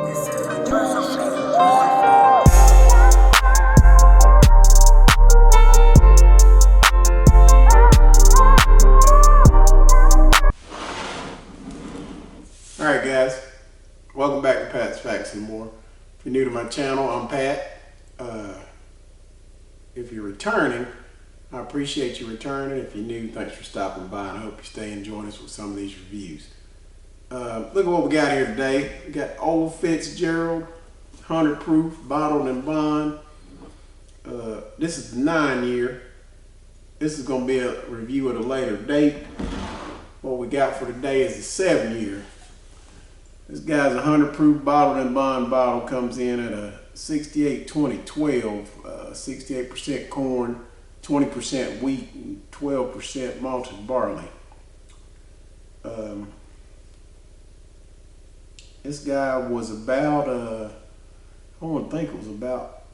Alright guys, welcome back to Pat's Facts and More. If you're new to my channel, I'm Pat. If you're returning, I appreciate you returning. If you're new, thanks for stopping by, and I hope you stay and join us with some of these reviews. Look at what we got here today. We got Old Fitzgerald, 100 proof, bottled in bond. This is the 9-year. This is going to be a review at a later date. What we got for today is the 7-year. This guy's 100 proof bottled in bond bottle, comes in at a 68-20-12, 68% corn, 20% wheat, and 12% malted barley. This guy was about, I want to think it was about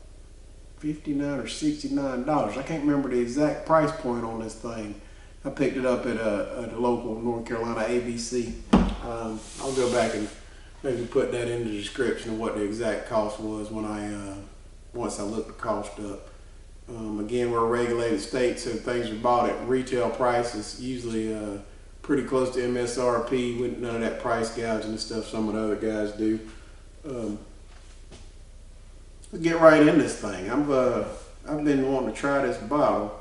$59 or $69. I can't remember the exact price point on this thing. I picked it up at a local North Carolina ABC. I'll go back and maybe put that in the description of what the exact cost was when once I looked the cost up. Again, we're a regulated state, so things are bought at retail prices, usually pretty close to MSRP, with none of that price gouging and stuff some of the other guys do. Let's get right in this thing. I've been wanting to try this bottle.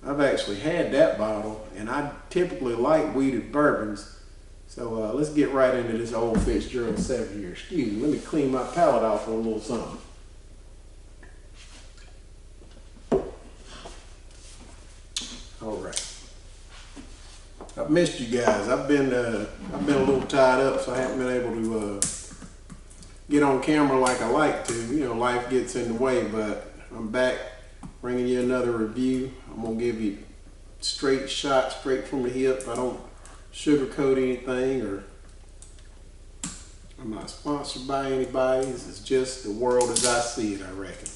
I've actually had that bottle, and I typically like wheated bourbons. So let's get right into this Old Fitzgerald 7-year. Excuse me, let me clean my palate off with a little something. All right. I've missed you guys. I've been a little tied up, so I haven't been able to get on camera like I like to. You know, life gets in the way, but I'm back bringing you another review. I'm gonna give you straight shot, straight from the hip. I don't sugarcoat anything, or I'm not sponsored by anybody. This is just the world as I see it, I reckon.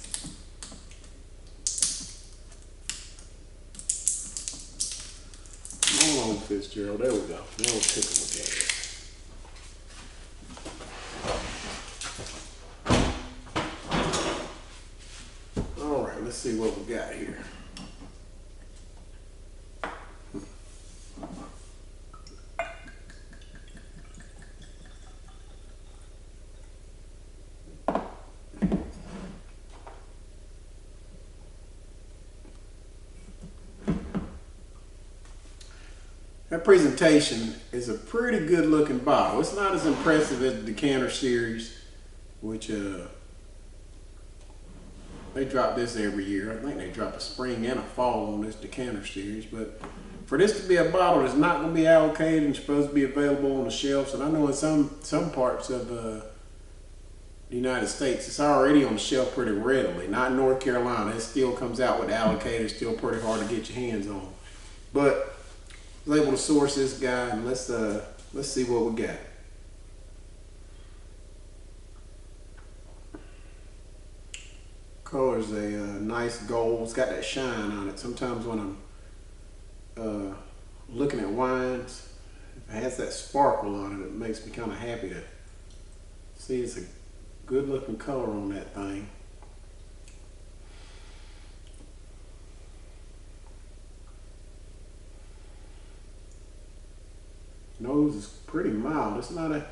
Come on, Fitzgerald. There we go. Now we'll take a look at it. All right, let's see what we got here. That presentation is a pretty good looking bottle. It's not as impressive as the decanter series, which they drop this every year. I think they drop a spring and a fall on this decanter series. But for this to be a bottle that's not going to be allocated and supposed to be available on the shelves, and I know in some parts of the United States it's already on the shelf pretty readily. Not in North Carolina. It still comes out with allocated. Still pretty hard to get your hands on. But I was able to source this guy, and let's see what we got. Color's a nice gold. It's got that shine on it. Sometimes when I'm looking at wines, if it has that sparkle on it, it makes me kind of happy to see it's a good looking color on that thing. Nose is pretty mild. It's not a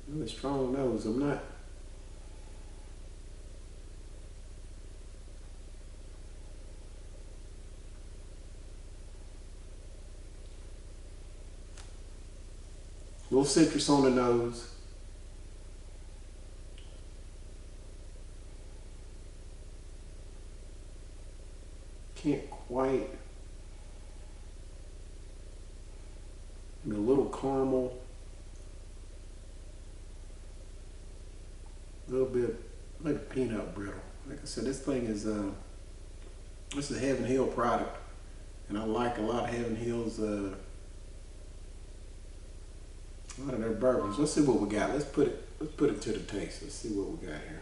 really strong nose. I'm not. A little citrus on the nose. Can't quite. And a little caramel, a little bit like peanut brittle. Like I said, this thing is this is a Heaven Hill product, and I like a lot of Heaven Hill's a lot of their bourbons. Let's see what we got. Let's put it to the taste. Let's see what we got here.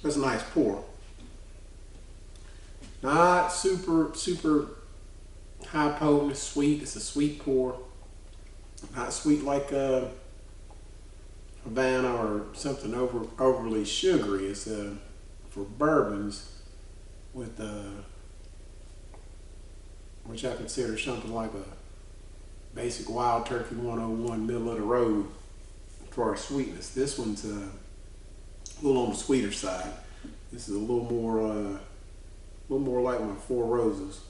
That's a nice pour. Not super high potent, sweet. It's a sweet pour. Not sweet like Havana or something overly sugary. It's for bourbons with which I consider something like a basic Wild Turkey 101 middle of the road for our sweetness. This one's a little on the sweeter side. This is a little more like my Four Roses.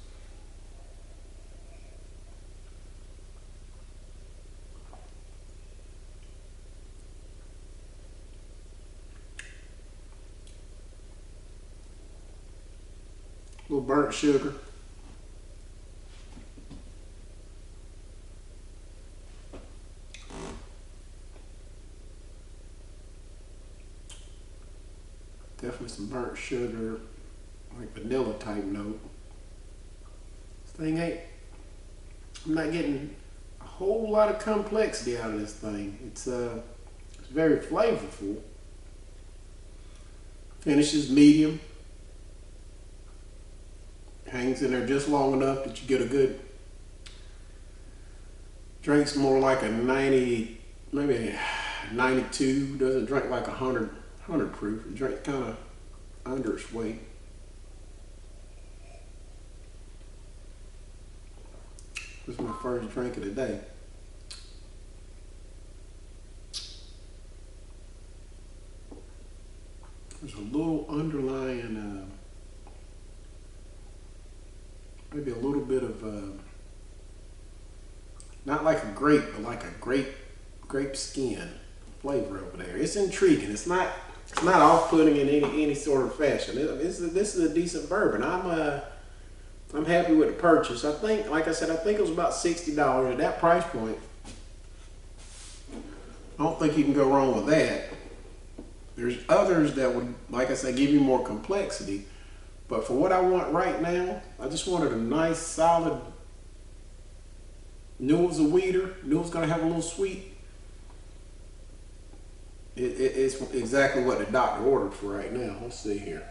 A little burnt sugar. Definitely some burnt sugar, like vanilla type note. This thing I'm not getting a whole lot of complexity out of this thing. It's very flavorful. Finishes medium. Hangs in there just long enough that you get a good, drinks more like a 90, maybe a 92, doesn't drink like 100 proof. It drinks kind of under its weight. This is my first drink of the day. There's a little underlying, maybe a little bit of, not like a grape, but like a grape skin flavor over there. It's intriguing. It's not off-putting in any sort of fashion. This is a decent bourbon. I'm happy with the purchase. I think, like I said, I think it was about $60 at that price point. I don't think you can go wrong with that. There's others that would, like I said, give you more complexity. But for what I want right now, I just wanted a nice, solid, knew it was a weeder, knew it was going to have a little sweet. It's exactly what the doctor ordered for right now. Let's see here.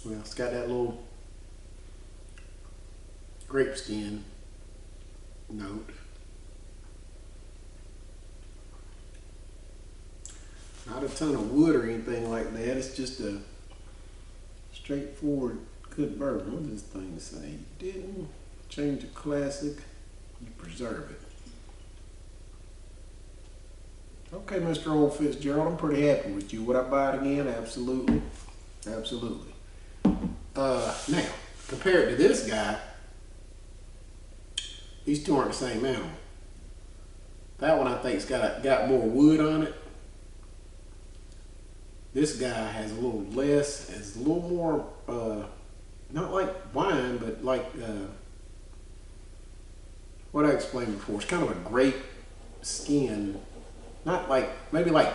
Well, it's got that little grape skin note. Not a ton of wood or anything like that. It's just a straightforward good bourbon. What does this thing say? You didn't change a classic, you preserve it. Okay, Mr. Old Fitzgerald, I'm pretty happy with you. Would I buy it again? Absolutely. Absolutely. Now, compared to this guy, these two aren't the same animal. That one I think's got more wood on it. This guy has a little less, has a little more, not like wine, but like what I explained before. It's kind of a grape skin, not like, maybe like,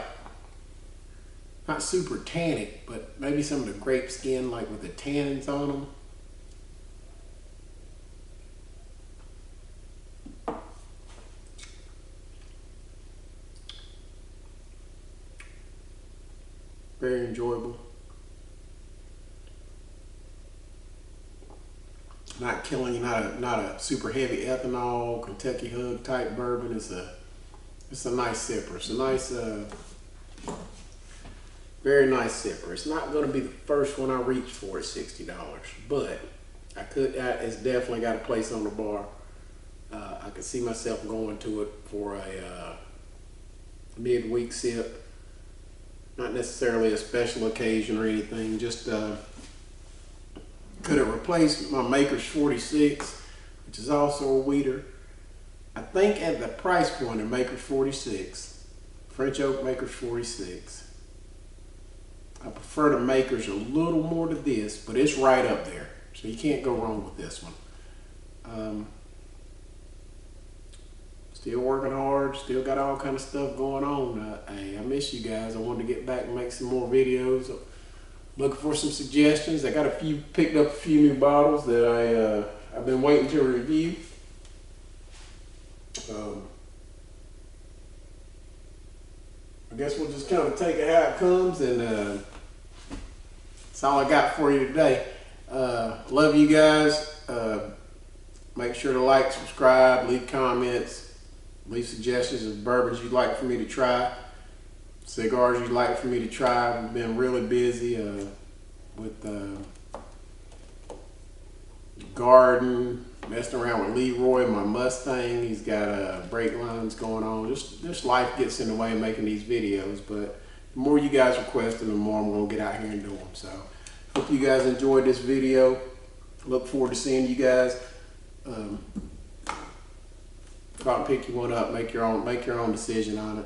not super tannic, but maybe some of the grape skin, like with the tannins on them. Very enjoyable. Not killing you, not a super heavy ethanol, Kentucky Hug type bourbon. It's a nice sipper. It's a nice, very nice sipper. It's not going to be the first one I reach for at $60, but it's definitely got a place on the bar. I could see myself going to it for a midweek sip. Not necessarily a special occasion or anything, just could it replace my Maker's 46, which is also a weeder. I think at the price point of Maker's 46, French Oak Maker's 46, I prefer the Maker's a little more to this, but it's right up there, so you can't go wrong with this one. Still working hard, still got all kind of stuff going on. Hey, I miss you guys. I wanted to get back and make some more videos. Looking for some suggestions. I got picked up a few new bottles that I've been waiting to review. So I guess we'll just kind of take it how it comes, and that's all I got for you today. Love you guys. Make sure to like, subscribe, leave comments, leave suggestions of bourbons you'd like for me to try, cigars you'd like for me to try. We've been really busy with garden, messing around with Leroy, my Mustang. He's got brake lines going on. Just life gets in the way of making these videos, but the more you guys request them, the more I'm going to get out here and do them. So hope you guys enjoyed this video. Look forward to seeing you guys. Go out and pick you one up. Make your own decision on it.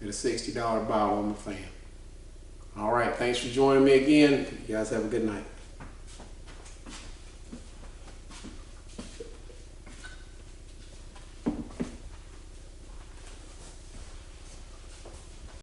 At a $60 bottle, I'm a fan. All right, thanks for joining me again. You guys have a good night.